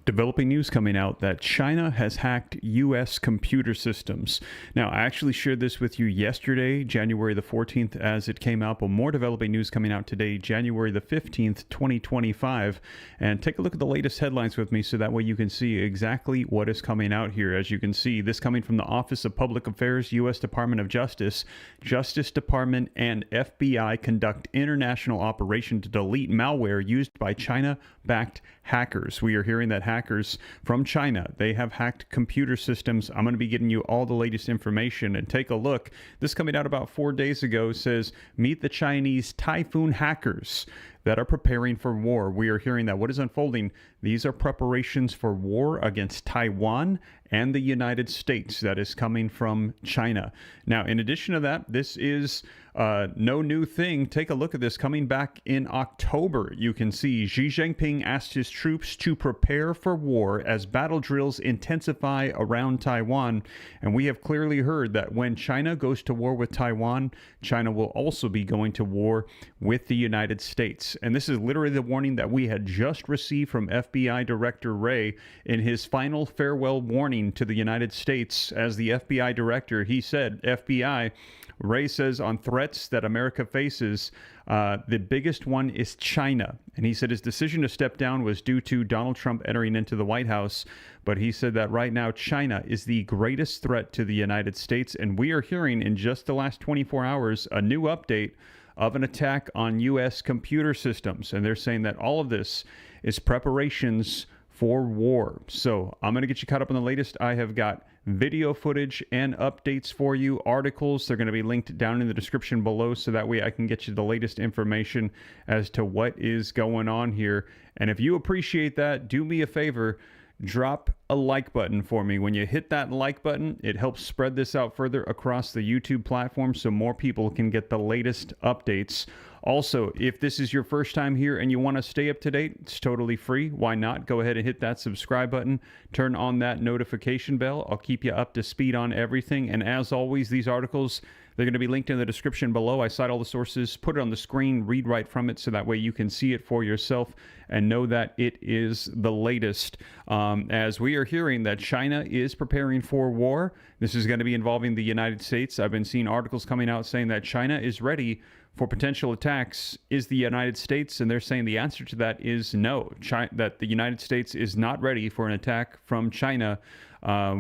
Developing news coming out that China has hacked U.S. computer systems. Now, I actually shared this with you yesterday, January the 14th, as it came out, but more developing news coming out today, January the 15th, 2025. And take a look at the latest headlines with me so that way you can see exactly what is coming out here. As you can see, this coming from the Office of Public Affairs, U.S. Department of Justice. Justice Department and FBI conduct international operation to delete malware used by China-backed hackers. We are hearing that hackers from China, they have hacked computer systems. I'm going to be getting you all the latest information, and take a look. This coming out about 4 days ago says, meet the Chinese typhoon hackers that are preparing for war. We are hearing that what is unfolding, these are preparations for war against Taiwan and the United States that is coming from China. Now, in addition to that, this is no new thing. Take a look at this. Coming back in October, you can see Xi Jinping asked his troops to prepare for war as battle drills intensify around Taiwan. And we have clearly heard that when China goes to war with Taiwan, China will also be going to war with the United States. And this is literally the warning that we had just received from FBI Director Wray in his final farewell warning to the United States. As the FBI director, he said, FBI, Wray says on threats that America faces, the biggest one is China. And he said his decision to step down was due to Donald Trump entering into the White House. But he said that right now, China is the greatest threat to the United States. And we are hearing in just the last 24 hours a new update of an attack on U.S. computer systems. And they're saying that all of this is preparations for war. So I'm going to get you caught up on the latest. I have got video footage and updates for you, articles. They're going to be linked down in the description below, so that way I can get you the latest information as to what is going on here. And if you appreciate that, do me a favor, drop a like button for me. When you hit that like button, it helps spread this out further across the YouTube platform so more people can get the latest updates. Also, if this is your first time here and you want to stay up to date, it's totally free. Why not? Go ahead and hit that subscribe button. Turn on that notification bell. I'll keep you up to speed on everything. And as always, these articles, they're going to be linked in the description below. I cite all the sources, put it on the screen, read right from it, so that way you can see it for yourself and know that it is the latest. As we are hearing that China is preparing for war, this is going to be involving the United States. I've been seeing articles coming out saying that China is ready for potential attacks. Is the United States? And they're saying the answer to that is no, that the United States is not ready for an attack from China.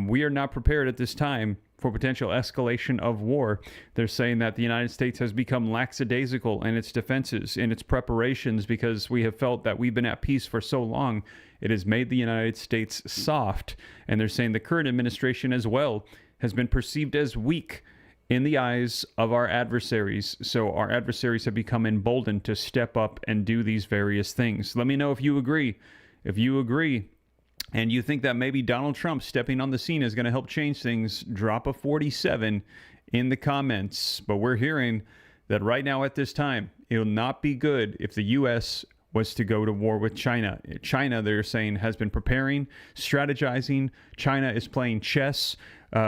We are not prepared at this time for potential escalation of war. They're saying that the United States has become lackadaisical in its defenses, in its preparations, because we have felt that we've been at peace for so long. It has made the United States soft. And they're saying the current administration as well has been perceived as weak in the eyes of our adversaries. So our adversaries have become emboldened to step up and do these various things. Let me know if you agree. If you agree and you think that maybe Donald Trump stepping on the scene is going to help change things, drop a 47 in the comments. But we're hearing that right now at this time, it'll not be good if the U.S. was to go to war with China. China, they're saying, has been preparing, strategizing. China is playing chess.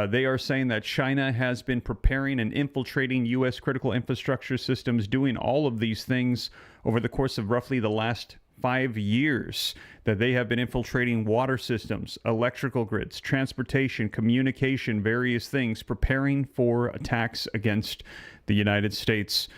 They are saying that China has been preparing and infiltrating U.S. critical infrastructure systems, doing all of these things over the course of roughly the last 5 years, that they have been infiltrating water systems, electrical grids, transportation, communication, various things, preparing for attacks against the United States.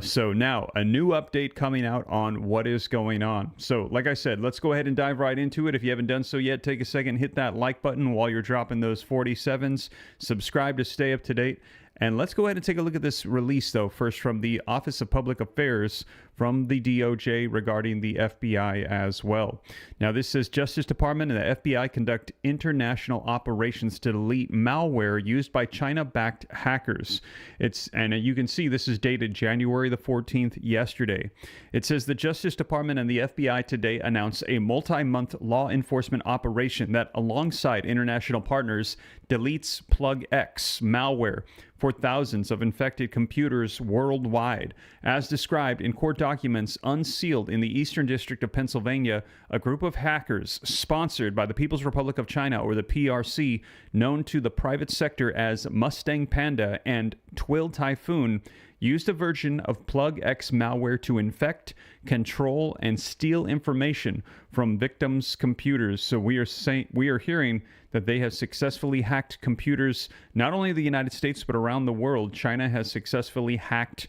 So now a new update coming out on what is going on. So like I said, let's go ahead and dive right into it. If you haven't done so yet, take a second, hit that like button while you're dropping those 47s, subscribe to stay up to date. And let's go ahead and take a look at this release, though, first from the Office of Public Affairs from the DOJ regarding the FBI as well. Now, this says Justice Department and the FBI conduct international operations to delete malware used by China-backed hackers. And you can see this is dated January the 14th, yesterday. It says the Justice Department and the FBI today announced a multi-month law enforcement operation that, alongside international partners, deletes Plug X malware for thousands of infected computers worldwide. As described in court documents unsealed in the Eastern District of Pennsylvania, a group of hackers sponsored by the People's Republic of China, or the PRC, known to the private sector as Mustang Panda and Twill Typhoon, used a version of Plug X malware to infect, control, and steal information from victims' computers. So we are hearing that they have successfully hacked computers, not only in the United States, but around the world. China has successfully hacked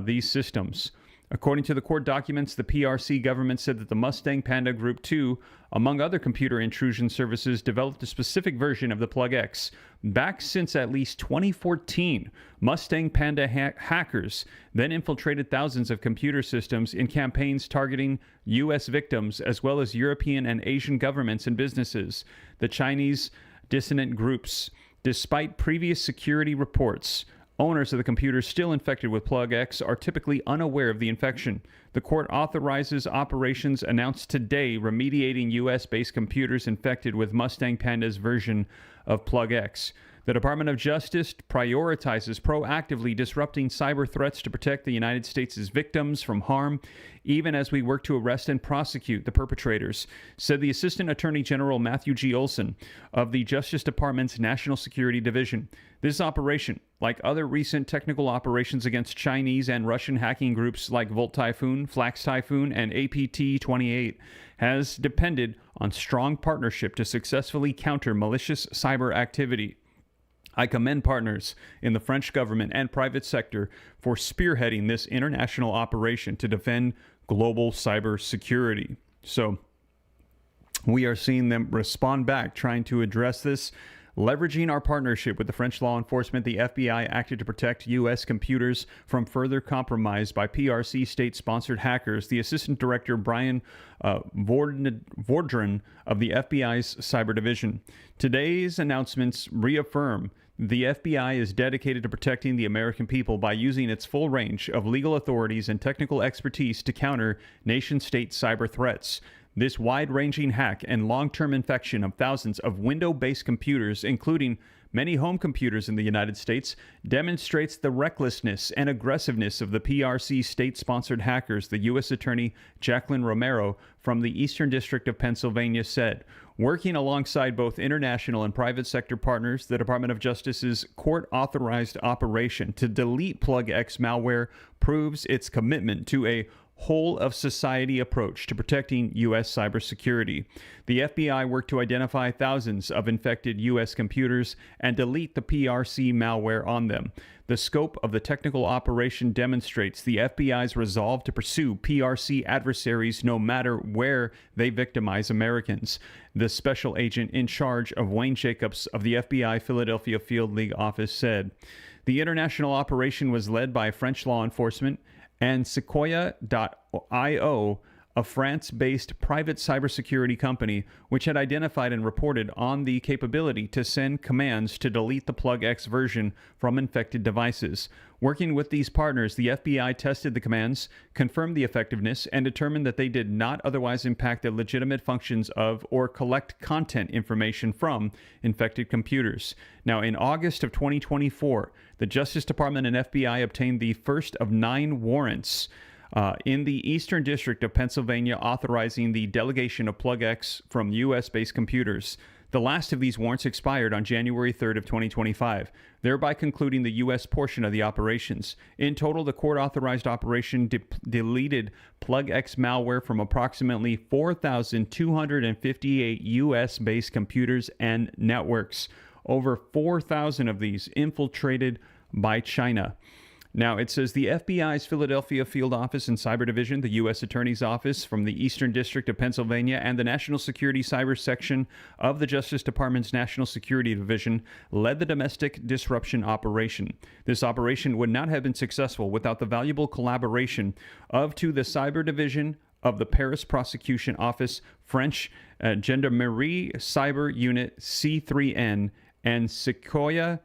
these systems. According to the court documents, the PRC government said that the Mustang Panda Group 2, among other computer intrusion services, developed a specific version of the Plug X. Back since at least 2014, Mustang Panda hackers then infiltrated thousands of computer systems in campaigns targeting U.S. victims, as well as European and Asian governments and businesses. The Chinese dissident groups, despite previous security reports, owners of the computers still infected with Plug X are typically unaware of the infection. The court authorizes operations announced today remediating U.S.-based computers infected with Mustang Panda's version of Plug X. The Department of Justice prioritizes proactively disrupting cyber threats to protect the United States' victims from harm, even as we work to arrest and prosecute the perpetrators, said the Assistant Attorney General Matthew G. Olson of the Justice Department's National Security Division. This operation, like other recent technical operations against Chinese and Russian hacking groups like Volt Typhoon, Flax Typhoon, and APT-28, has depended on strong partnership to successfully counter malicious cyber activity. I commend partners in the French government and private sector for spearheading this international operation to defend global cyber security. So we are seeing them respond back, trying to address this. Leveraging our partnership with the French law enforcement, the FBI acted to protect U.S. computers from further compromise by PRC state-sponsored hackers. The Assistant Director, Brian Vordran of the FBI's Cyber Division. Today's announcements reaffirm the FBI is dedicated to protecting the American people by using its full range of legal authorities and technical expertise to counter nation-state cyber threats. This wide-ranging hack and long-term infection of thousands of Windows-based computers, including many home computers in the United States, demonstrates the recklessness and aggressiveness of the PRC state-sponsored hackers, the U.S. Attorney Jacqueline Romero from the Eastern District of Pennsylvania said. Working alongside both international and private sector partners, the Department of Justice's court-authorized operation to delete Plug X malware proves its commitment to a whole-of-society approach to protecting U.S. cybersecurity. The FBI worked to identify thousands of infected U.S. computers and delete the PRC malware on them. The scope of the technical operation demonstrates the FBI's resolve to pursue PRC adversaries no matter where they victimize Americans. The special agent in charge of Wayne Jacobs of the FBI Philadelphia Field League office said. The international operation was led by French law enforcement and Sequoia.io, a France-based private cybersecurity company, which had identified and reported on the capability to send commands to delete the Plug X version from infected devices. Working with these partners, the FBI tested the commands, confirmed the effectiveness, and determined that they did not otherwise impact the legitimate functions of or collect content information from infected computers. Now, in August of 2024, the Justice Department and FBI obtained the first of 9 warrants in the Eastern District of Pennsylvania authorizing the delegation of Plug X from U.S.-based computers. The last of these warrants expired on January 3rd of 2025, thereby concluding the U.S. portion of the operations. In total, the court-authorized operation deleted Plug X malware from approximately 4,258 U.S.-based computers and networks. Over 4,000 of these infiltrated by China. Now, it says the FBI's Philadelphia Field Office and Cyber Division, the U.S. Attorney's Office from the Eastern District of Pennsylvania, and the National Security Cyber Section of the Justice Department's National Security Division led the domestic disruption operation. This operation would not have been successful without the valuable collaboration of the Cyber Division of the Paris Prosecution Office, French Gendarmerie Cyber Unit C3N, and Sequoia.io.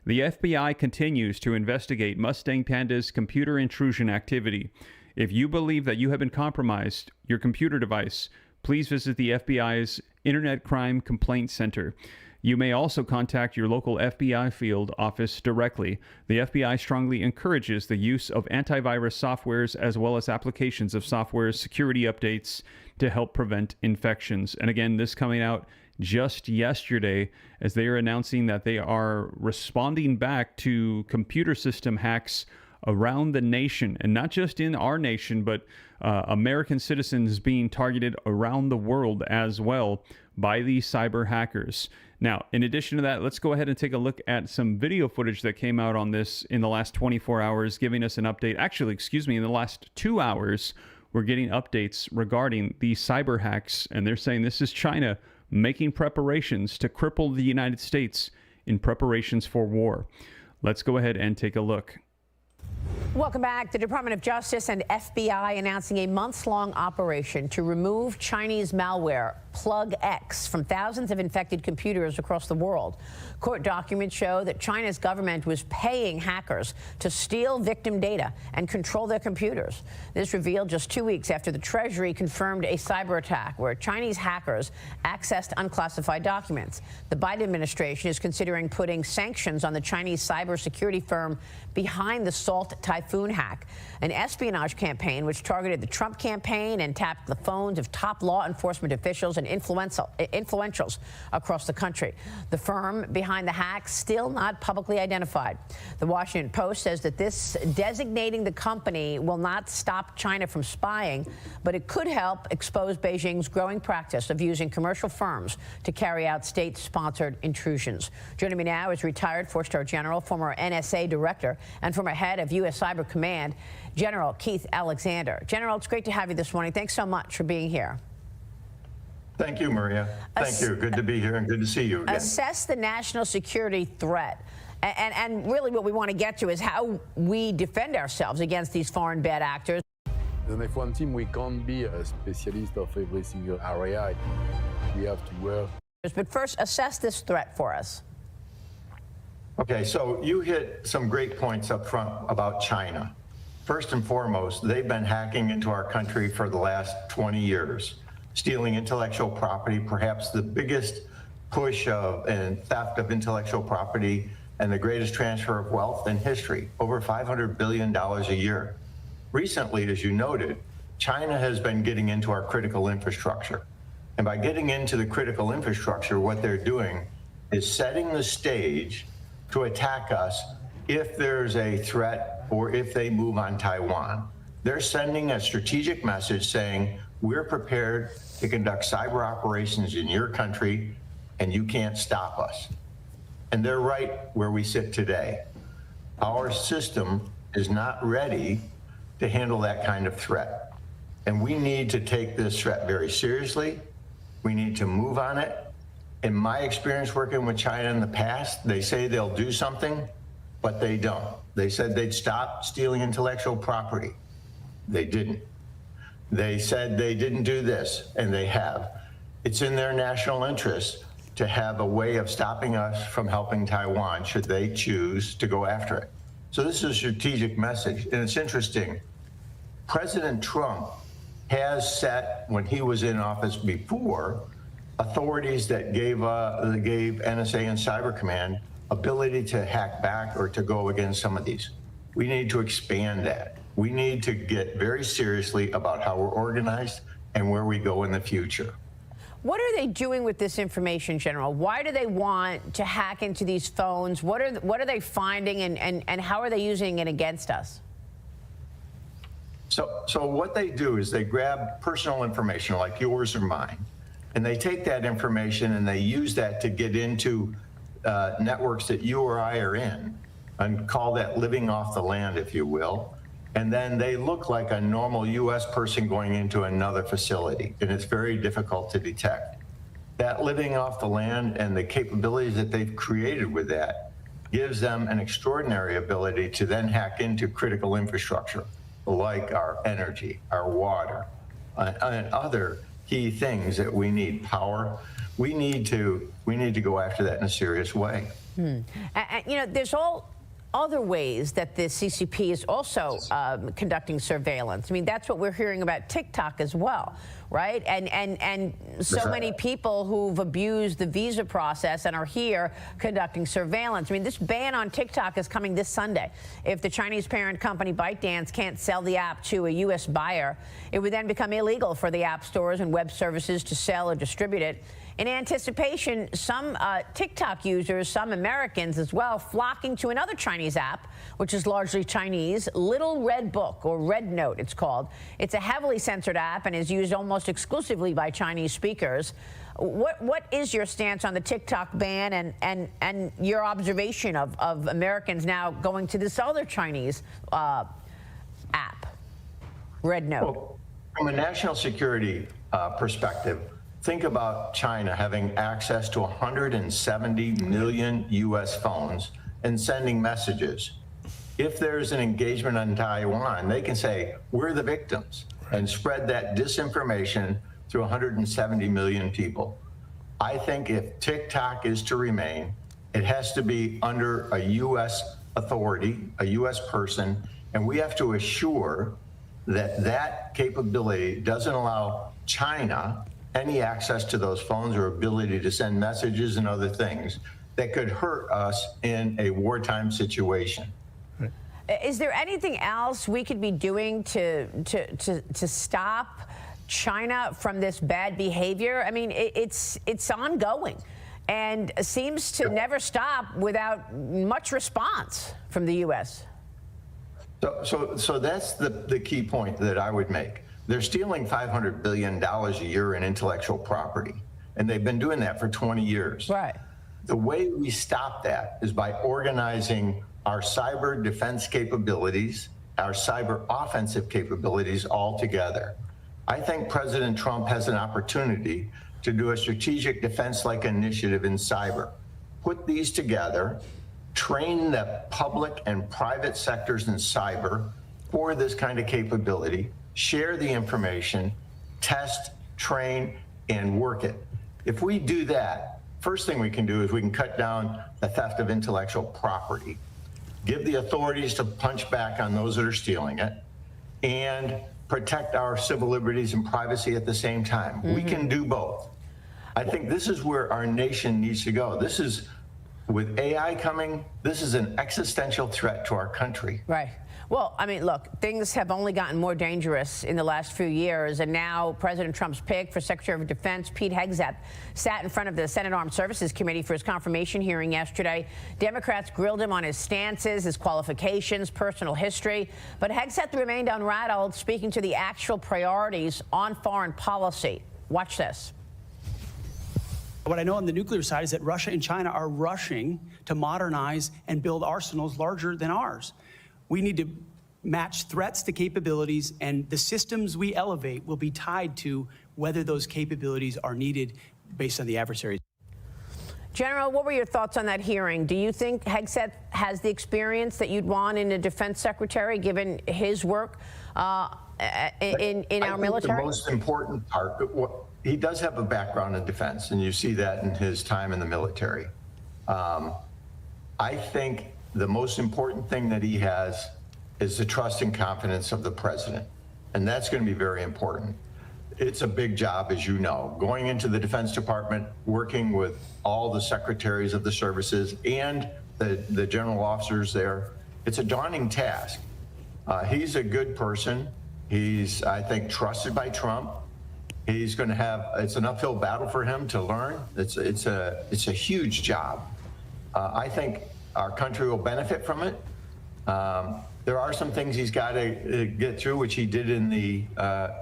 The FBI continues to investigate Mustang Panda's computer intrusion activity. If you believe that you have been compromised, your computer device, please visit the FBI's Internet Crime Complaint Center. You may also contact your local FBI field office directly. The FBI strongly encourages the use of antivirus softwares as well as applications of software security updates to help prevent infections. And again, this coming out just yesterday as they are announcing that they are responding back to computer system hacks around the nation, and not just in our nation, but American citizens being targeted around the world as well by these cyber hackers. Now, in addition to that, let's go ahead and take a look at some video footage that came out on this in the last 24 hours, giving us an update. Actually, excuse me, in the last 2 hours, we're getting updates regarding these cyber hacks, and they're saying this is China making preparations to cripple the United States in preparations for war. Let's go ahead and take a look. Welcome back. The Department of Justice and FBI announcing a months-long operation to remove Chinese malware Plug X from thousands of infected computers across the world. Court documents show that China's government was paying hackers to steal victim data and control their computers. This revealed just 2 weeks after the Treasury confirmed a cyber attack where Chinese hackers accessed unclassified documents. The Biden administration is considering putting sanctions on the Chinese cybersecurity firm behind the Typhoon hack, an espionage campaign which targeted the Trump campaign and tapped the phones of top law enforcement officials and influentials across the country. The firm behind the hack still not publicly identified. The Washington Post says that this designating the company will not stop China from spying, but it could help expose Beijing's growing practice of using commercial firms to carry out state-sponsored intrusions. Joining me now is retired four-star general, former NSA director, and former head of U.S. Cyber Command, General Keith Alexander. General, it's great to have you this morning. Thanks so much for being here. Thank you, Maria. Thank you. Good to be here and good to see you again. Assess the national security threat. And really what we want to get to is how we defend ourselves against these foreign bad actors. As an F1 team, we can't be a specialist of every single area. We have to work. But first, assess this threat for us. Okay, so you hit some great points up front about China. First and foremost, they've been hacking into our country for the last 20 years, stealing intellectual property, perhaps the biggest push of and theft of intellectual property and the greatest transfer of wealth in history, over $500 billion a year. Recently, as you noted, China has been getting into our critical infrastructure. And by getting into the critical infrastructure, what they're doing is setting the stage to attack us if there's a threat or if they move on Taiwan. They're sending a strategic message saying, we're prepared to conduct cyber operations in your country and you can't stop us. And they're right where we sit today. Our system is not ready to handle that kind of threat. And we need to take this threat very seriously. We need to move on it. In my experience working with China in the past, they say they'll do something, but they don't. They said they'd stop stealing intellectual property. They didn't. They said they didn't do this, and they have. It's in their national interest to have a way of stopping us from helping Taiwan should they choose to go after it. So this is a strategic message, and it's interesting. President Trump has set, when he was in office before, authorities that gave NSA and Cyber Command ability to hack back or to go against some of these. We need to expand that. We need to get very seriously about how we're organized and where we go in the future. What are they doing with this information, General? Why do they want to hack into these phones? What are they finding, and how are they using it against us? So what they do is they grab personal information like yours or mine, and they take that information and they use that to get into networks that you or I are in, and call that living off the land, if you will. And then they look like a normal U.S. person going into another facility, and it's very difficult to detect. That living off the land and the capabilities that they've created with that gives them an extraordinary ability to then hack into critical infrastructure, like our energy, our water, and other key things that we need. Power. We need to go after that in a serious way. You know, there's all other ways that the CCP is also conducting surveillance. I mean, that's what we're hearing about TikTok as well. right? And so many people who've abused the visa process and are here conducting surveillance. I mean, this ban on TikTok is coming this Sunday. If the Chinese parent company ByteDance can't sell the app to a U.S. buyer, it would then become illegal for the app stores and web services to sell or distribute it. In anticipation, some TikTok users, some Americans as well, flocking to another Chinese app, which is largely Chinese, Little Red Book, or Red Note it's called. It's a heavily censored app and is used almost exclusively by Chinese speakers. What is your stance on the TikTok ban and your observation of Americans now going to this other Chinese app, Red Note? Well, from a national security perspective, think about China having access to 170 million U.S. phones and sending messages. If there's an engagement on Taiwan, they can say, we're the victims, and spread that disinformation through 170 million people. I think if TikTok is to remain, it has to be under a U.S. authority, a U.S. person, and we have to assure that that capability doesn't allow China any access to those phones or ability to send messages and other things that could hurt us in a wartime situation. Is there anything else we could be doing to stop China from this bad behavior? I mean, it's ongoing and seems to never stop without much response from the U.S. So that's the key point that I would make. They're stealing $500 billion a year in intellectual property, and they've been doing that for 20 years. Right. The way we stop that is by organizing our cyber defense capabilities, our cyber offensive capabilities all together. I think President Trump has an opportunity to do a strategic defense-like initiative in cyber. Put these together, train the public and private sectors in cyber for this kind of capability, share the information, test, train, and work it. If we do that, first thing we can do is we can cut down the theft of intellectual property, give the authorities to punch back on those that are stealing it, and protect our civil liberties and privacy at the same time. We can do both. I think this is where our nation needs to go. This is, with AI coming, this is an existential threat to our country. Right. Well, I mean, look, things have only gotten more dangerous in the last few years, and now President Trump's pick for Secretary of Defense, Pete Hegseth, sat in front of the Senate Armed Services Committee for his confirmation hearing yesterday. Democrats grilled him on his stances, his qualifications, personal history, but Hegseth remained unrattled, speaking to the actual priorities on foreign policy. Watch this. What I know on the nuclear side is that Russia and China are rushing to modernize and build arsenals larger than ours. We need to match threats to capabilities, and the systems we elevate will be tied to whether those capabilities are needed based on the adversaries. General, what were your thoughts on that hearing? Do you think Hegseth has the experience that you'd want in a defense secretary, given his work in our military? The most important part, he does have a background in defense, and you see that in his time in the military. I think the most important thing that he has is the trust and confidence of the president, and that's going to be very important. It's a big job, as you know, going into the Defense Department, working with all the secretaries of the services and the general officers there. It's a daunting task. He's a good person. He's, I think, trusted by Trump. He's going to have, it's an uphill battle for him to learn. It's a huge job. I think our country will benefit from it. There are some things he's got to get through, which he did in the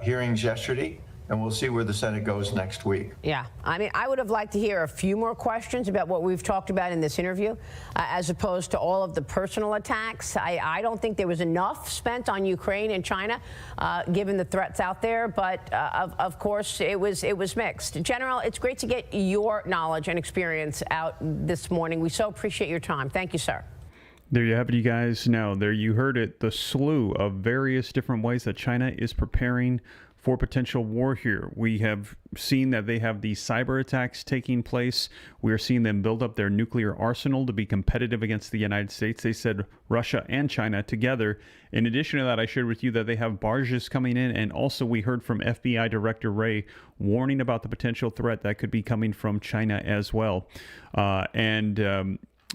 hearings yesterday, and we'll see where the Senate goes next week. Yeah, I mean, I would have liked to hear a few more questions about what we've talked about in this interview, as opposed to all of the personal attacks. I don't think there was enough spent on Ukraine and China, given the threats out there, but of course it was mixed. General, it's great to get your knowledge and experience out this morning. We so appreciate your time. Thank you, sir. There you have it, you guys. Now, there you heard it, the slew of various different ways that China is preparing for potential war here. We have seen that they have these cyber attacks taking place. We are seeing them build up their nuclear arsenal to be competitive against the United States. They said Russia and China together. In addition to that, I shared with you that they have barges coming in, and also we heard from FBI Director Wray warning about the potential threat that could be coming from China as well.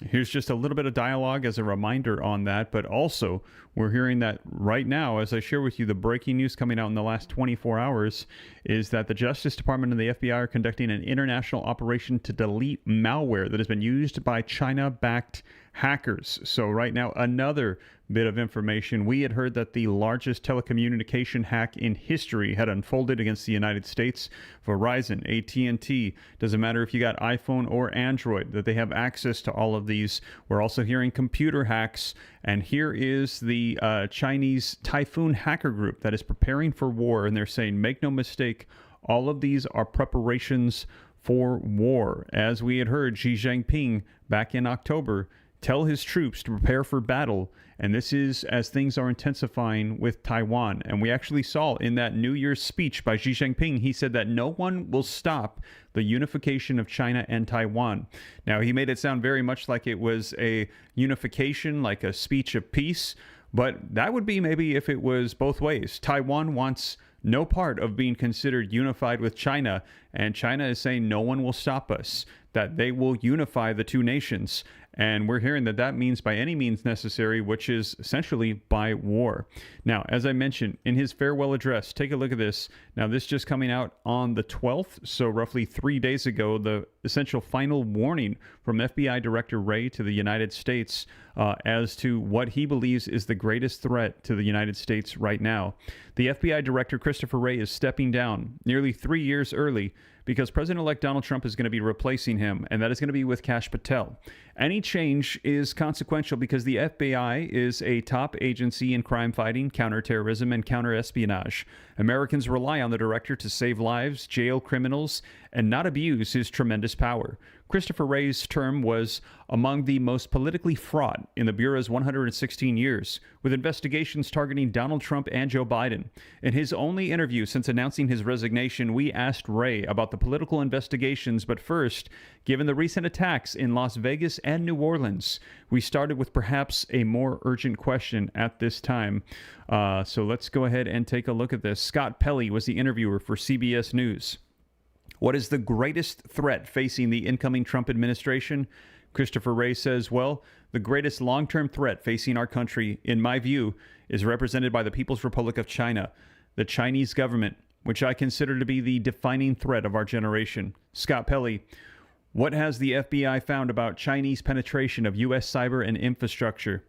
Here's just a little bit of dialogue as a reminder on that, but also we're hearing that right now, as I share with you, the breaking news coming out in the last 24 hours is that the Justice Department and the FBI are conducting an international operation to delete malware that has been used by China-backed hackers. So right now, another bit of information. We had heard that the largest telecommunication hack in history had unfolded against the United States. Verizon, AT&T, doesn't matter if you got iPhone or Android, that they have access to all of these. We're also hearing computer hacks. And here is the Chinese Typhoon hacker group that is preparing for war. And they're saying, make no mistake, all of these are preparations for war. As we had heard Xi Jinping back in October tell his troops to prepare for battle. And this is as things are intensifying with Taiwan. And we actually saw in that New Year's speech by Xi Jinping, he said that no one will stop the unification of China and Taiwan. Now, he made it sound very much like it was a unification, like a speech of peace. But that would be maybe if it was both ways. Taiwan wants no part of being considered unified with China, and China is saying no one will stop us, that they will unify the two nations. And we're hearing that that means by any means necessary, which is essentially by war. Now, as I mentioned in his farewell address, take a look at this. Now, this just coming out on the 12th, so roughly 3 days ago, the essential final warning from FBI Director Wray to the United States as to what he believes is the greatest threat to the United States right now. The FBI Director, Christopher Wray, is stepping down nearly 3 years early because President-elect Donald Trump is going to be replacing him, and that is going to be with Kash Patel. Any change is consequential because the FBI is a top agency in crime fighting, counterterrorism, and counterespionage. Americans rely on the director to save lives, jail criminals, and not abuse his tremendous power. Christopher Wray's term was among the most politically fraught in the Bureau's 116 years, with investigations targeting Donald Trump and Joe Biden. In his only interview since announcing his resignation, we asked Wray about the political investigations, but first, given the recent attacks in Las Vegas and New Orleans, we started with perhaps a more urgent question at this time. So let's go ahead and take a look at this. Scott Pelley was the interviewer for CBS News. What is the greatest threat facing the incoming Trump administration? Christopher Wray says, well, the greatest long-term threat facing our country, in my view, is represented by the People's Republic of China, the Chinese government, which I consider to be the defining threat of our generation. Scott Pelley, what has the FBI found about Chinese penetration of U.S. cyber and infrastructure?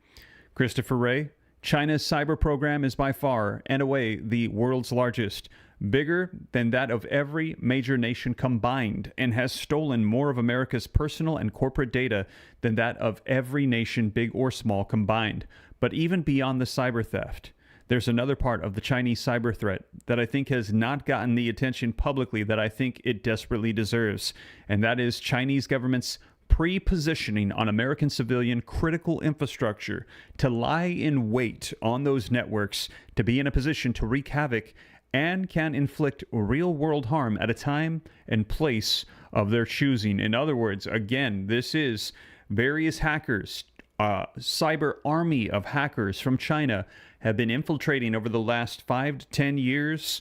Christopher Wray, China's cyber program is by far and away the world's largest, bigger than that of every major nation combined, and has stolen more of America's personal and corporate data than that of every nation, big or small, combined. But even beyond the cyber theft, there's another part of the Chinese cyber threat that I think has not gotten the attention publicly that I think it desperately deserves, and that is Chinese government's pre-positioning on American civilian critical infrastructure to lie in wait on those networks to be in a position to wreak havoc and can inflict real-world harm at a time and place of their choosing. In other words, again, this is various hackers, cyber army of hackers from China have been infiltrating over the last 5 to 10 years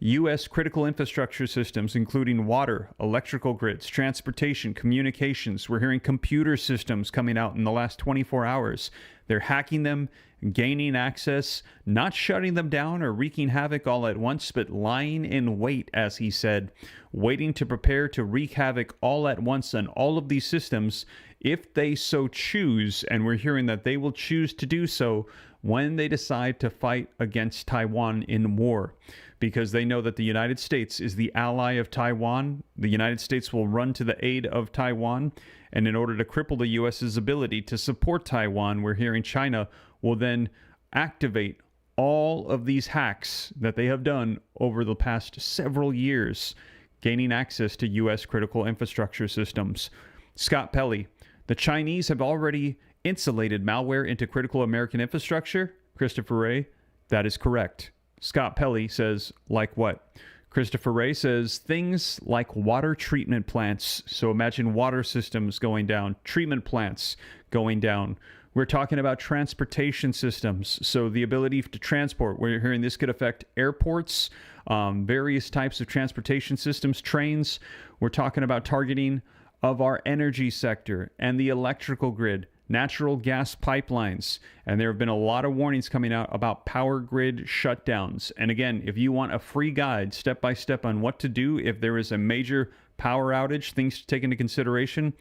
U.S. critical infrastructure systems, including water, electrical grids, transportation, communications. We're hearing computer systems coming out in the last 24 hours. They're hacking them, gaining access, not shutting them down or wreaking havoc all at once, but lying in wait, as he said, waiting to prepare to wreak havoc all at once on all of these systems if they so choose. And we're hearing that they will choose to do so when they decide to fight against Taiwan in war, because they know that the United States is the ally of Taiwan. The United States will run to the aid of Taiwan. And in order to cripple the U.S.'s ability to support Taiwan, we're hearing China will then activate all of these hacks that they have done over the past several years, gaining access to U.S. critical infrastructure systems. Scott Pelley, the Chinese have already insulated malware into critical American infrastructure. Christopher Wray, that is correct. Scott Pelley says, like what? Christopher Wray says things like water treatment plants. So imagine water systems going down, treatment plants going down. We're talking about transportation systems. So the ability to transport, we're hearing this could affect airports, various types of transportation systems, trains. We're talking about targeting of our energy sector and the electrical grid, natural gas pipelines. And there have been a lot of warnings coming out about power grid shutdowns. And again, if you want a free guide step by step on what to do if there is a major power outage, things to take into consideration,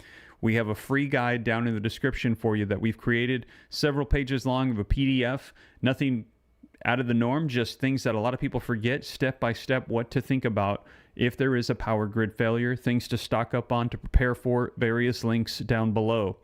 we have a free guide down in the description for you that we've created, several pages long of a PDF. Nothing out of the norm, just things that a lot of people forget, step by step, what to think about if there is a power grid failure, things to stock up on, to prepare for, various links down below.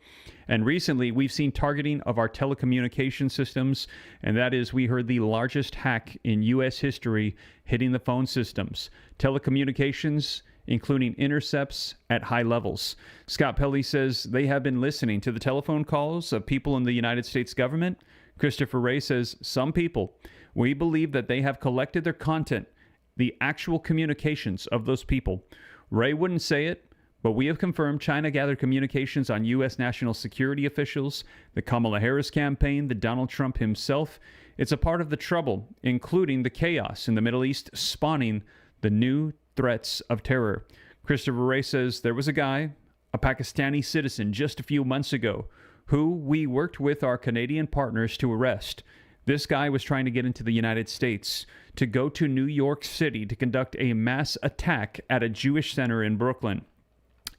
And recently, we've seen targeting of our telecommunication systems, and that is, we heard the largest hack in U.S. history hitting the phone systems. Telecommunications, including intercepts at high levels. Scott Pelley says they have been listening to the telephone calls of people in the United States government. Christopher Wray says some people, we believe that they have collected their content, the actual communications of those people. Wray wouldn't say it, but we have confirmed China gathered communications on U.S. national security officials, the Kamala Harris campaign, the Donald Trump himself. It's a part of the trouble, including the chaos in the Middle East spawning the new threats of terror. Christopher Wray says there was a guy, a Pakistani citizen, just a few months ago, who we worked with our Canadian partners to arrest. This guy was trying to get into the United States to go to New York City to conduct a mass attack at a Jewish center in Brooklyn.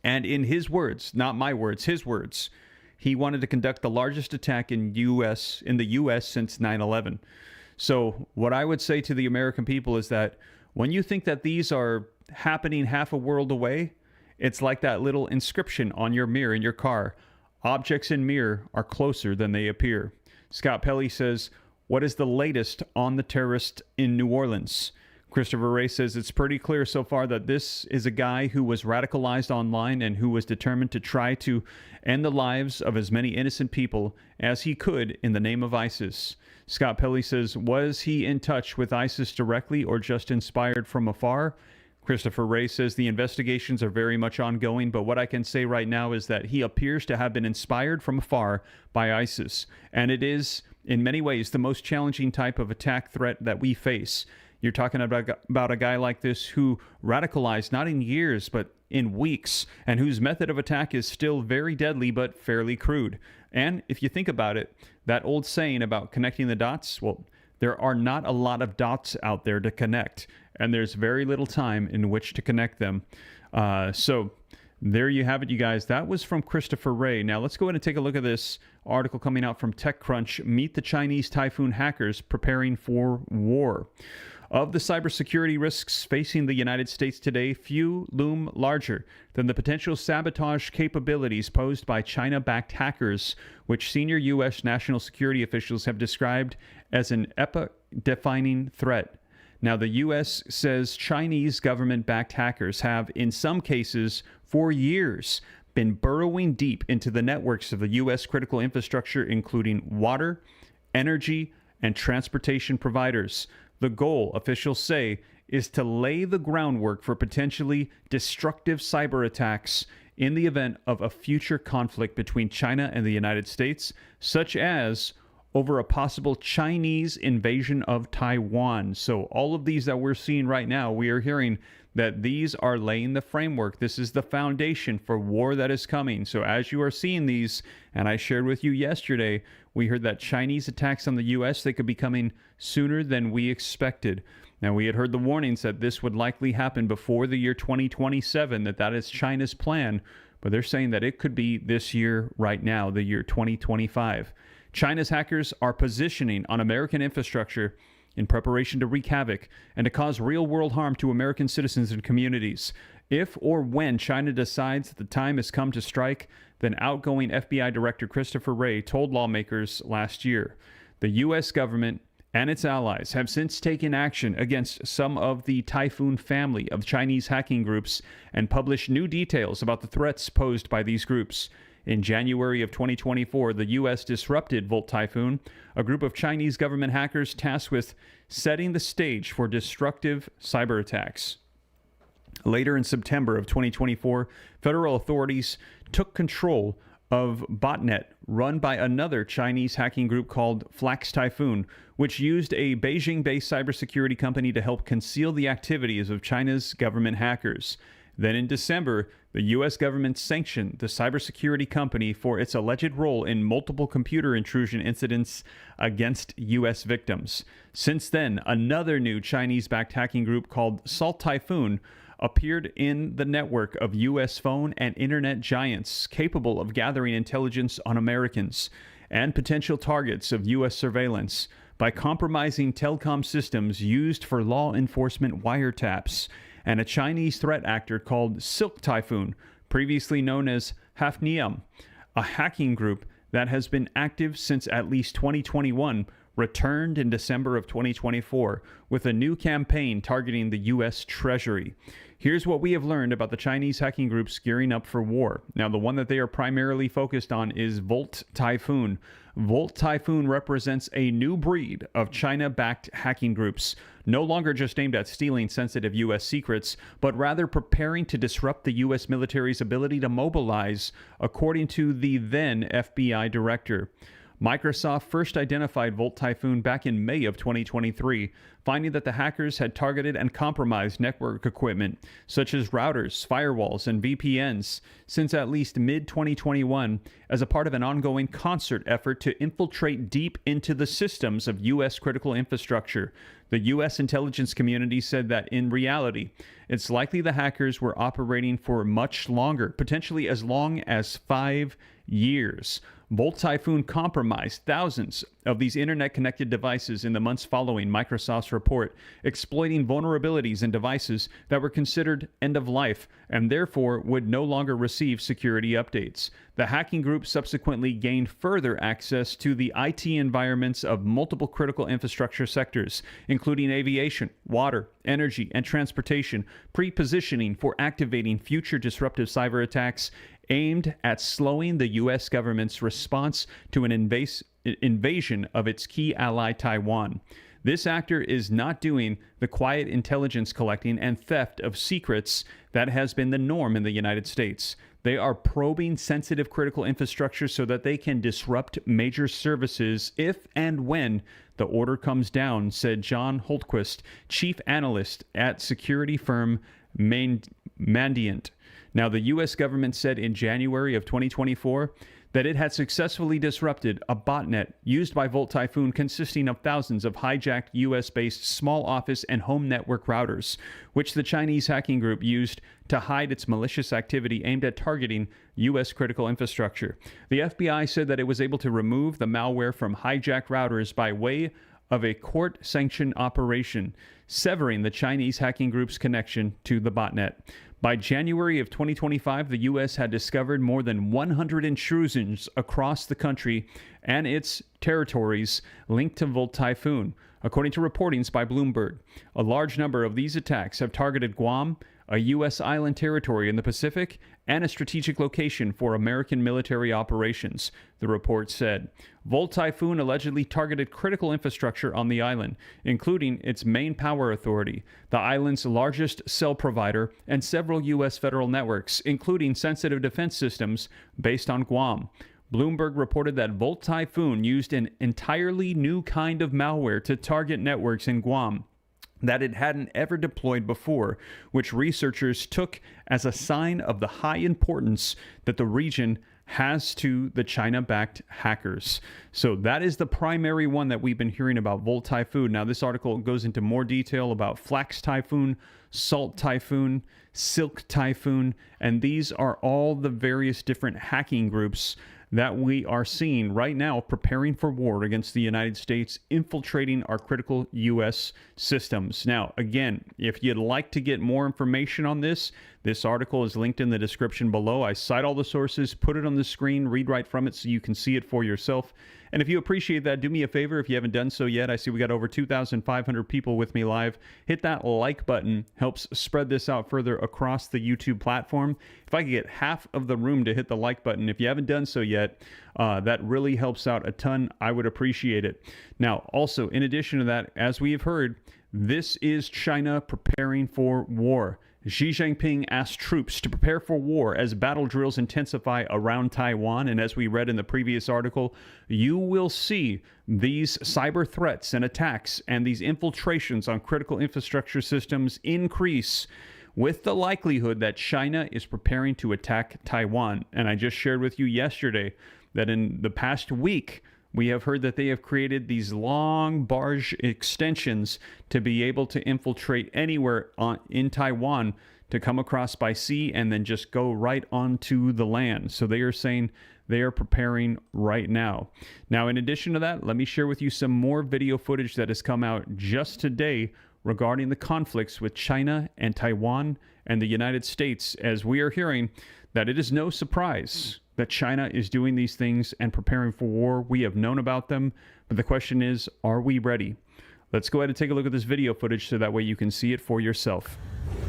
And in his words, not my words, his words, he wanted to conduct the largest attack in the U.S. since 9/11. So what I would say to the American people is that when you think that these are happening half a world away, it's like that little inscription on your mirror in your car. Objects in mirror are closer than they appear. Scott Pelley says, what is the latest on the terrorist in New Orleans? Christopher Wray says it's pretty clear so far that this is a guy who was radicalized online and who was determined to try to end the lives of as many innocent people as he could in the name of ISIS. Scott Pelley says, was he in touch with ISIS directly or just inspired from afar? Christopher Wray says the investigations are very much ongoing, but what I can say right now is that he appears to have been inspired from afar by ISIS. And it is, in many ways, the most challenging type of attack threat that we face. You're talking about a guy like this who radicalized not in years, but in weeks, and whose method of attack is still very deadly, but fairly crude. And if you think about it, that old saying about connecting the dots, well, there are not a lot of dots out there to connect, and there's very little time in which to connect them. So there you have it, you guys. That was from Christopher Wray. Now let's go ahead and take a look at this article coming out from TechCrunch. Meet the Chinese typhoon hackers preparing for war. Of the cybersecurity risks facing the United States today, few loom larger than the potential sabotage capabilities posed by China-backed hackers, which senior U.S. national security officials have described as an epoch-defining threat. Now, the U.S. says Chinese government-backed hackers have, in some cases, for years, been burrowing deep into the networks of the U.S. critical infrastructure, including water, energy, and transportation providers. The goal, officials say, is to lay the groundwork for potentially destructive cyber attacks in the event of a future conflict between China and the United States, such as over a possible Chinese invasion of Taiwan. So all of these that we're seeing right now, we are hearing that these are laying the framework. This is the foundation for war that is coming. So as you are seeing these, and I shared with you yesterday, we heard that Chinese attacks on the U.S., they could be coming sooner than we expected. Now, we had heard the warnings that this would likely happen before the year 2027, that is China's plan, but they're saying that it could be this year right now, the year 2025. China's hackers are positioning on American infrastructure in preparation to wreak havoc and to cause real-world harm to American citizens and communities. If or when China decides that the time has come to strike, then outgoing FBI Director Christopher Wray told lawmakers last year. The U.S. government and its allies have since taken action against some of the Typhoon family of Chinese hacking groups and published new details about the threats posed by these groups. In January of 2024, the U.S. disrupted Volt Typhoon, a group of Chinese government hackers tasked with setting the stage for destructive cyber attacks. Later in September of 2024, federal authorities took control of botnet run by another Chinese hacking group called Flax Typhoon, which used a Beijing-based cybersecurity company to help conceal the activities of China's government hackers. Then in December, the U.S. government sanctioned the cybersecurity company for its alleged role in multiple computer intrusion incidents against U.S. victims. Since then, another new Chinese-backed hacking group called Salt Typhoon appeared in the network of U.S. phone and internet giants capable of gathering intelligence on Americans and potential targets of U.S. surveillance by compromising telecom systems used for law enforcement wiretaps, and a Chinese threat actor called Silk Typhoon, previously known as Hafnium, a hacking group that has been active since at least 2021, returned in December of 2024 with a new campaign targeting the U.S. Treasury. Here's what we have learned about the Chinese hacking groups gearing up for war. Now, the one that they are primarily focused on is Volt Typhoon. Volt Typhoon represents a new breed of China-backed hacking groups, no longer just aimed at stealing sensitive U.S. secrets, but rather preparing to disrupt the U.S. military's ability to mobilize, according to the then FBI director. Microsoft first identified Volt Typhoon back in May of 2023, finding that the hackers had targeted and compromised network equipment, such as routers, firewalls, and VPNs, since at least mid-2021 as a part of an ongoing concert effort to infiltrate deep into the systems of U.S. critical infrastructure. The U.S. intelligence community said that in reality, it's likely the hackers were operating for much longer, potentially as long as 5 years. Volt Typhoon compromised thousands of these internet-connected devices in the months following Microsoft's report, exploiting vulnerabilities in devices that were considered end-of-life and therefore would no longer receive security updates. The hacking group subsequently gained further access to the IT environments of multiple critical infrastructure sectors, including aviation, water, energy, and transportation, pre-positioning for activating future disruptive cyber attacks aimed at slowing the U.S. government's response to an invasion of its key ally Taiwan. This actor is not doing the quiet intelligence collecting and theft of secrets that has been the norm in the United States. They are probing sensitive critical infrastructure so that they can disrupt major services if and when the order comes down, said John Holtquist, chief analyst at security firm Mandiant. Now, the U.S. government said in January of 2024 that it had successfully disrupted a botnet used by Volt Typhoon consisting of thousands of hijacked U.S.-based small office and home network routers, which the Chinese hacking group used to hide its malicious activity aimed at targeting U.S. critical infrastructure. The FBI said that it was able to remove the malware from hijacked routers by way of a court-sanctioned operation, severing the Chinese hacking group's connection to the botnet. By January of 2025, the U.S. had discovered more than 100 intrusions across the country and its territories linked to Volt Typhoon, according to reportings by Bloomberg. A large number of these attacks have targeted Guam, a U.S. island territory in the Pacific, and a strategic location for American military operations, the report said. Volt Typhoon allegedly targeted critical infrastructure on the island, including its main power authority, the island's largest cell provider, and several U.S. federal networks, including sensitive defense systems based on Guam. Bloomberg reported that Volt Typhoon used an entirely new kind of malware to target networks in Guam that it hadn't ever deployed before, which researchers took as a sign of the high importance that the region has to the China-backed hackers. So that is the primary one that we've been hearing about, Volt Typhoon. Now, this article goes into more detail about Flax Typhoon, Salt Typhoon, Silk Typhoon, and these are all the various different hacking groups that we are seeing right now preparing for war against the United States, infiltrating our critical U.S. systems. Now, again, if you'd like to get more information on this article is linked in the description below. I cite all the sources, put it on the screen, read right from it so you can see it for yourself. And if you appreciate that, do me a favor if you haven't done so yet. I see we got over 2,500 people with me live. Hit that like button. Helps spread this out further across the YouTube platform. If I could get half of the room to hit the like button, if you haven't done so yet, that really helps out a ton. I would appreciate it. Now, also, in addition to that, as we have heard, this is China preparing for war. Xi Jinping asked troops to prepare for war as battle drills intensify around Taiwan. And as we read in the previous article, you will see these cyber threats and attacks and these infiltrations on critical infrastructure systems increase, with the likelihood that China is preparing to attack Taiwan. And I just shared with you yesterday that in the past week, we have heard that they have created these long barge extensions to be able to infiltrate anywhere in Taiwan, to come across by sea and then just go right onto the land. So they are saying they are preparing right now. Now, in addition to that, let me share with you some more video footage that has come out just today regarding the conflicts with China and Taiwan and the United States, as we are hearing that it is no surprise that China is doing these things and preparing for war. We have known about them, but the question is, are we ready? Let's go ahead and take a look at this video footage so that way you can see it for yourself.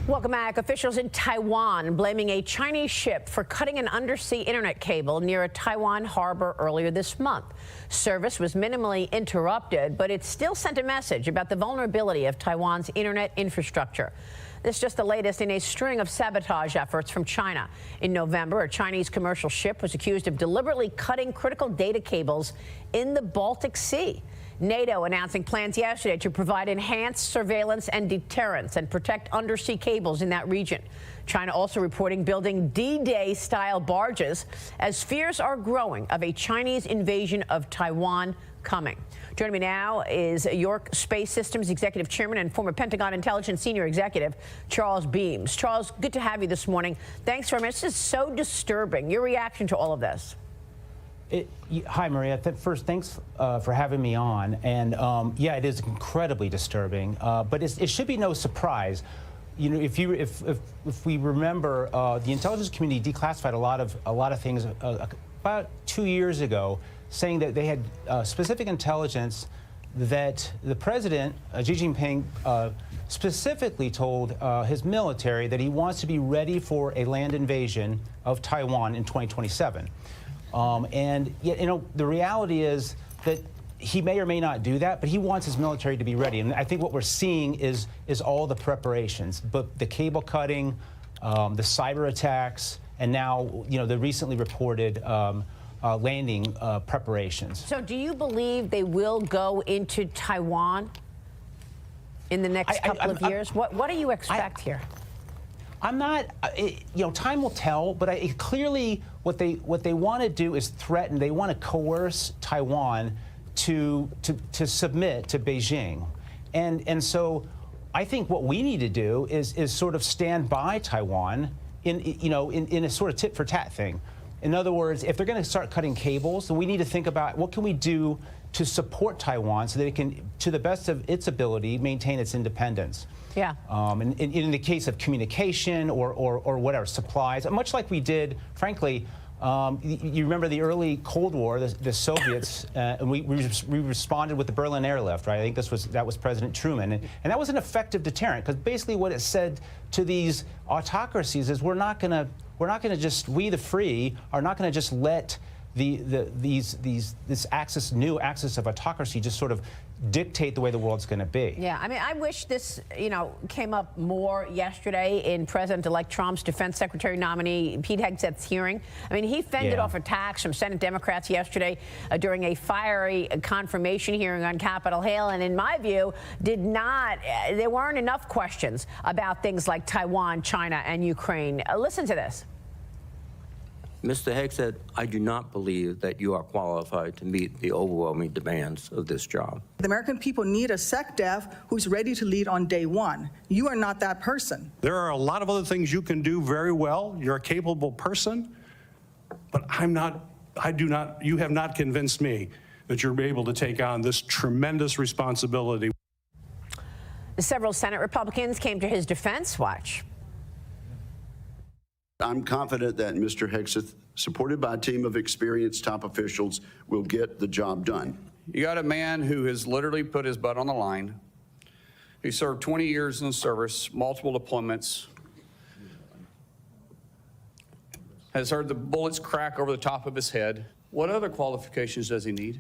Welcome back. Officials in Taiwan blaming a Chinese ship for cutting an undersea internet cable near a Taiwan harbor earlier this month. Service was minimally interrupted, but it still sent a message about the vulnerability of Taiwan's internet infrastructure. This is just the latest in a string of sabotage efforts from China. In November, a Chinese commercial ship was accused of deliberately cutting critical data cables in the Baltic Sea. NATO announcing plans yesterday to provide enhanced surveillance and deterrence and protect undersea cables in that region. China also reporting building D-Day style barges as fears are growing of a Chinese invasion of Taiwan coming. Joining me now is York Space Systems Executive Chairman and former Pentagon Intelligence Senior Executive Charles Beams. Charles, good to have you this morning. Thanks very much. This is so disturbing. Your reaction to all of this? Hi, Maria. First, thanks for having me on. And yeah, it is incredibly disturbing, but it should be no surprise. You know, if we remember, the intelligence community declassified a lot of things about 2 years ago, saying that they had specific intelligence that the president, Xi Jinping, specifically told his military that he wants to be ready for a land invasion of Taiwan in 2027. And yet, you know, the reality is that he may or may not do that, but he wants his military to be ready. And I think what we're seeing is all the preparations, but the cable cutting, the cyber attacks, and now, you know, the recently reported landing preparations. So do you believe they will go into Taiwan in the next couple of years? What do you expect here? I'm not, you know, time will tell, but clearly what they want to do is threaten, they want to coerce Taiwan to submit to Beijing. And so I think what we need to do is sort of stand by Taiwan in a sort of tit for tat thing. In other words, if they're going to start cutting cables, then we need to think about what can we do to support Taiwan so that it can, to the best of its ability, maintain its independence. Yeah. And in the case of communication or whatever, supplies, much like we did, frankly, you remember the early Cold War, the Soviets, and we responded with the Berlin airlift, right? I think that was President Truman, and that was an effective deterrent, because basically what it said to these autocracies is we're not going to just, we the free are not going to just let this new axis of autocracy just sort of dictate the way the world's going to be. Yeah, I mean, I wish this, you know, came up more yesterday in President-elect Trump's defense secretary nominee Pete Hegseth's hearing. I mean, he fended off attacks from Senate Democrats yesterday during a fiery confirmation hearing on Capitol Hill, and in my view, there weren't enough questions about things like Taiwan, China, and Ukraine. Listen to this. Mr. Hegseth, I do not believe that you are qualified to meet the overwhelming demands of this job. The American people need a SecDef who's ready to lead on day one. You are not that person. There are a lot of other things you can do very well. You're a capable person, but you have not convinced me that you're able to take on this tremendous responsibility. Several Senate Republicans came to his defense. Watch. I'm confident that Mr. Hegseth, supported by a team of experienced top officials, will get the job done. You got a man who has literally put his butt on the line, who served 20 years in the service, multiple deployments, has heard the bullets crack over the top of his head. What other qualifications does he need?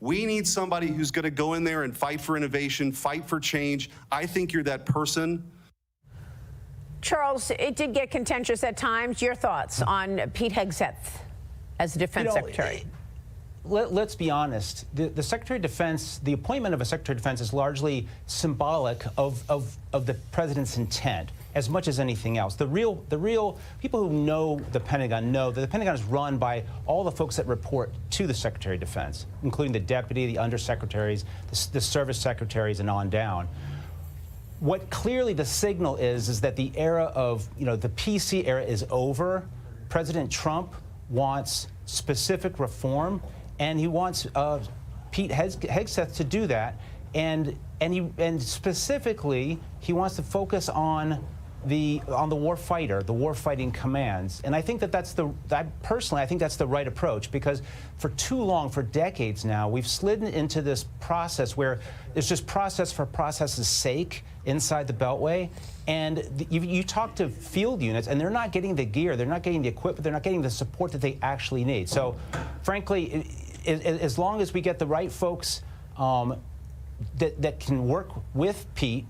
We need somebody who's going to go in there and fight for innovation, fight for change. I think you're that person. Charles, it did get contentious at times. Your thoughts on Pete Hegseth as the defense secretary? Let's be honest. The Secretary of Defense, the appointment of a Secretary of Defense is largely symbolic of the president's intent as much as anything else. The real people who know the Pentagon know that the Pentagon is run by all the folks that report to the Secretary of Defense, including the deputy, the undersecretaries, the service secretaries, and on down. What clearly the signal is that the era of, the PC era is over. President Trump wants specific reform, and he wants Pete Hegseth to do that. And specifically, he wants to focus on the war fighter, the war fighting commands. And I think personally, I think that's the right approach, because for too long, for decades now, we've slid into this process where it's just process for process's sake inside the Beltway. And you talk to field units, and they're not getting the gear, they're not getting the equipment, they're not getting the support that they actually need. So frankly, as long as we get the right folks that can work with Pete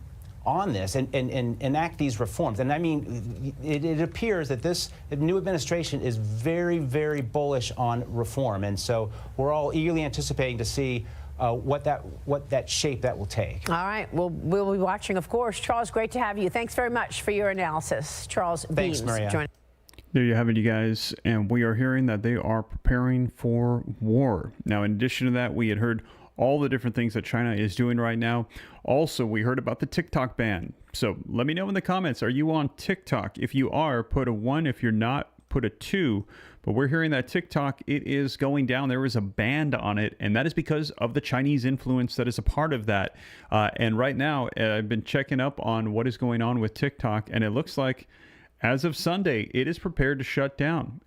on this and enact these reforms. And I mean, it appears that this new administration is very, very bullish on reform. And so we're all eagerly anticipating to see what that shape that will take. All right. Well, we'll be watching, of course. Charles, great to have you. Thanks very much for your analysis. Charles Thanks, Beams, Maria. There you have it, you guys. And we are hearing that they are preparing for war. Now, in addition to that, we had heard all the different things that China is doing right now. Also, we heard about the TikTok ban. So let me know in the comments, are you on TikTok? If you are, put a 1. If you're not, put a 2. But we're hearing that TikTok, it is going down. There is a ban on it, and that is because of the Chinese influence that is a part of that. And right now, I've been checking up on what is going on with TikTok, and it looks like as of Sunday, it is prepared to shut down.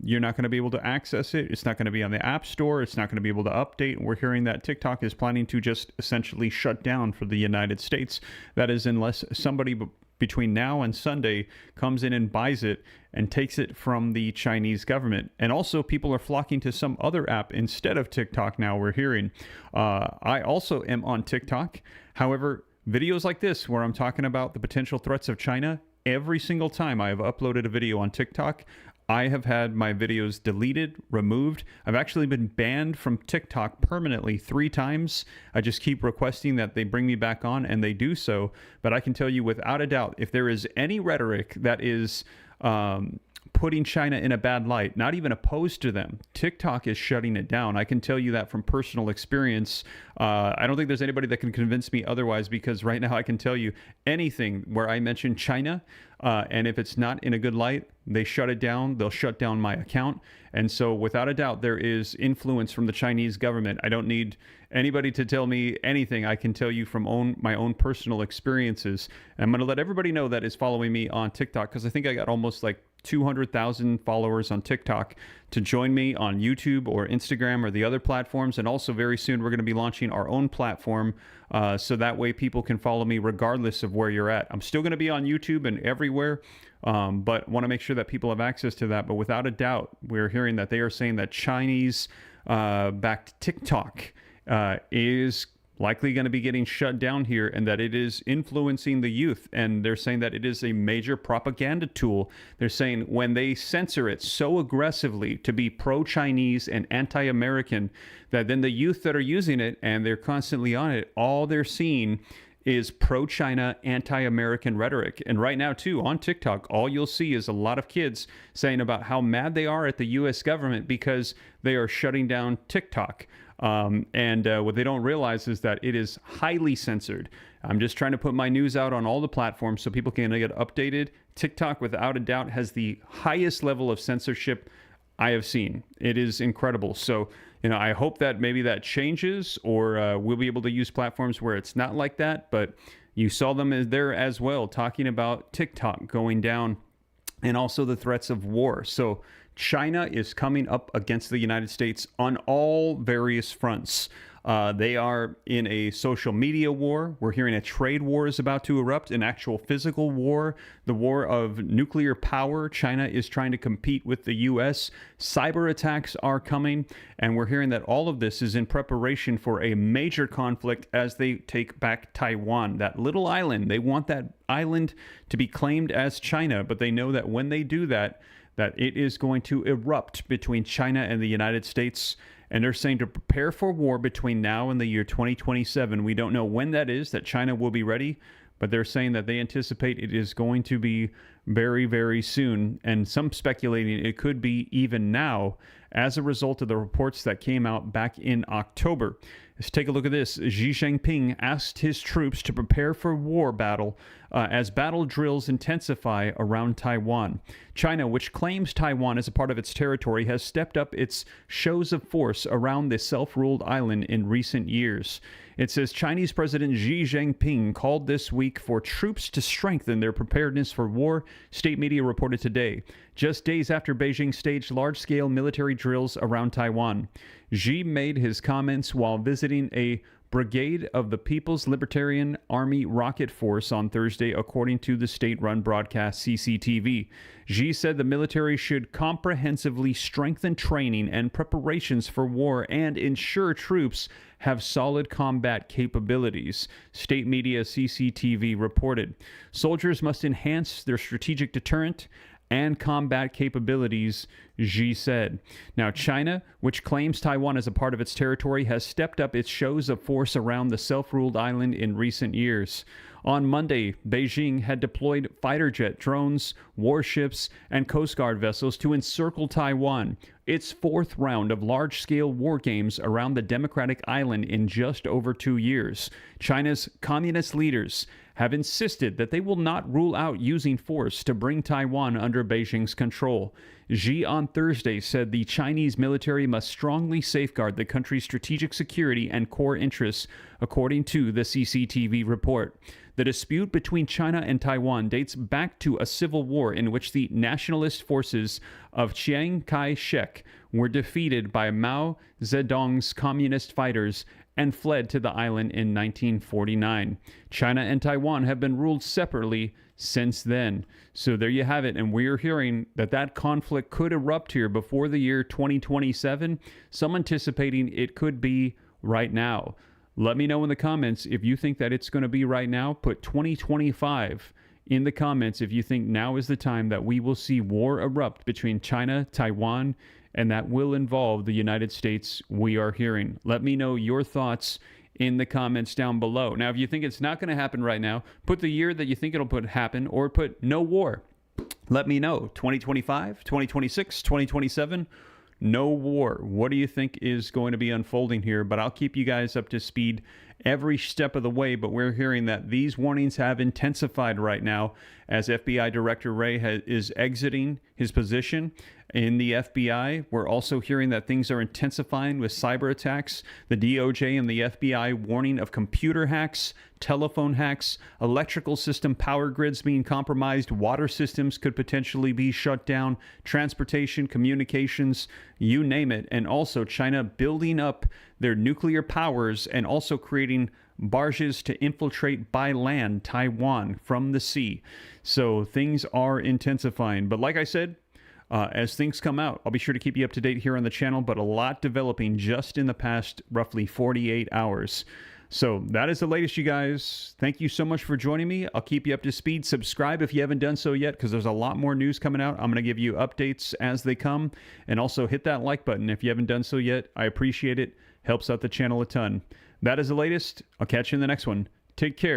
You're not going to be able to access it. It's not going to be on the App Store. It's not going to be able to update. We're hearing that TikTok is planning to just essentially shut down for the United States. That is, unless somebody between now and Sunday comes in and buys it and takes it from the Chinese government. And also, people are flocking to some other app instead of TikTok now, we're hearing. I also am on TikTok. However, videos like this, where I'm talking about the potential threats of China, every single time I have uploaded a video on TikTok, I have had my videos deleted, removed. I've actually been banned from TikTok permanently 3 times. I just keep requesting that they bring me back on, and they do so. But I can tell you without a doubt, if there is any rhetoric that is putting China in a bad light, not even opposed to them, TikTok is shutting it down. I can tell you that from personal experience. I don't think there's anybody that can convince me otherwise, because right now I can tell you anything where I mention China, and if it's not in a good light, they shut it down. They'll shut down my account. And so without a doubt, there is influence from the Chinese government. I don't need anybody to tell me anything. I can tell you from my own personal experiences. And I'm going to let everybody know that is following me on TikTok, because I think I got almost like 200,000 followers on TikTok, to join me on YouTube or Instagram or the other platforms. And also very soon we're going to be launching our own platform, so that way people can follow me regardless of where you're at. I'm still going to be on YouTube and everywhere, but want to make sure that people have access to that. But without a doubt, we're hearing that they are saying that Chinese backed TikTok is likely going to be getting shut down here, and that it is influencing the youth. And they're saying that it is a major propaganda tool. They're saying when they censor it so aggressively to be pro-Chinese and anti-American, that then the youth that are using it, and they're constantly on it, all they're seeing is pro-China, anti-American rhetoric. And right now, too, on TikTok, all you'll see is a lot of kids saying about how mad they are at the U.S. government because they are shutting down TikTok. And what they don't realize is that it is highly censored. I'm just trying to put my news out on all the platforms so people can get updated. TikTok, without a doubt, has the highest level of censorship I have seen. It is incredible. So, I hope that maybe that changes, or we'll be able to use platforms where it's not like that. But you saw them there as well, talking about TikTok going down and also the threats of war. So China is coming up against the United States on all various fronts. They are in a social media war. We're hearing a trade war is about to erupt, an actual physical war, the war of nuclear power. China is trying to compete with the U.S. Cyber attacks are coming, and we're hearing that all of this is in preparation for a major conflict as they take back Taiwan, that little island. They want that island to be claimed as China, but they know that when they do that, that it is going to erupt between China and the United States. And they're saying to prepare for war between now and the year 2027. We don't know when that is, that China will be ready, but they're saying that they anticipate it is going to be very, very soon. And some speculating it could be even now as a result of the reports that came out back in October. Let's take a look at this. Xi Jinping asked his troops to prepare for war battle as battle drills intensify around Taiwan. China, which claims Taiwan as a part of its territory, has stepped up its shows of force around the self-ruled island in recent years. It says Chinese President Xi Jinping called this week for troops to strengthen their preparedness for war, state media reported today, just days after Beijing staged large-scale military drills around Taiwan. Xi made his comments while visiting a brigade of the People's Libertarian Army Rocket Force on Thursday, according to the state-run broadcast CCTV. Xi said the military should comprehensively strengthen training and preparations for war and ensure troops have solid combat capabilities, state media CCTV reported. Soldiers must enhance their strategic deterrent and combat capabilities, Xi said. Now, China, which claims Taiwan as a part of its territory, has stepped up its shows of force around the self-ruled island in recent years. On Monday, Beijing had deployed fighter jet, drones, warships, and Coast Guard vessels to encircle Taiwan, its fourth round of large-scale war games around the democratic island in just over 2 years. China's communist leaders have insisted that they will not rule out using force to bring Taiwan under Beijing's control. Xi on Thursday said the Chinese military must strongly safeguard the country's strategic security and core interests, according to the CCTV report. The dispute between China and Taiwan dates back to a civil war in which the nationalist forces of Chiang Kai-shek were defeated by Mao Zedong's communist fighters and fled to the island in 1949. China and Taiwan have been ruled separately since then. So there you have it. And we're hearing that that conflict could erupt here before the year 2027. Some anticipating it could be right now. Let me know in the comments if you think that it's going to be right now. Put 2025 in the comments if you think now is the time that we will see war erupt between China, Taiwan, and that will involve the United States, we are hearing. Let me know your thoughts in the comments down below. Now, if you think it's not going to happen right now, put the year that you think it'll happen, or put no war. Let me know. 2025, 2026, 2027, no war. What do you think is going to be unfolding here? But I'll keep you guys up to speed every step of the way. But we're hearing that these warnings have intensified right now as FBI Director Wray is exiting his position in the FBI. We're also hearing that things are intensifying with cyber attacks. The DOJ and the FBI warning of computer hacks, telephone hacks, electrical system power grids being compromised, water systems could potentially be shut down, transportation, communications, you name it. And also China building up their nuclear powers and also creating barges to infiltrate by land Taiwan from the sea. So things are intensifying. But like I said, as things come out, I'll be sure to keep you up to date here on the channel, but a lot developing just in the past roughly 48 hours. So that is the latest, you guys. Thank you so much for joining me. I'll keep you up to speed. Subscribe if you haven't done so yet, because there's a lot more news coming out. I'm going to give you updates as they come. And also hit that like button if you haven't done so yet. I appreciate it. Helps out the channel a ton. That is the latest. I'll catch you in the next one. Take care.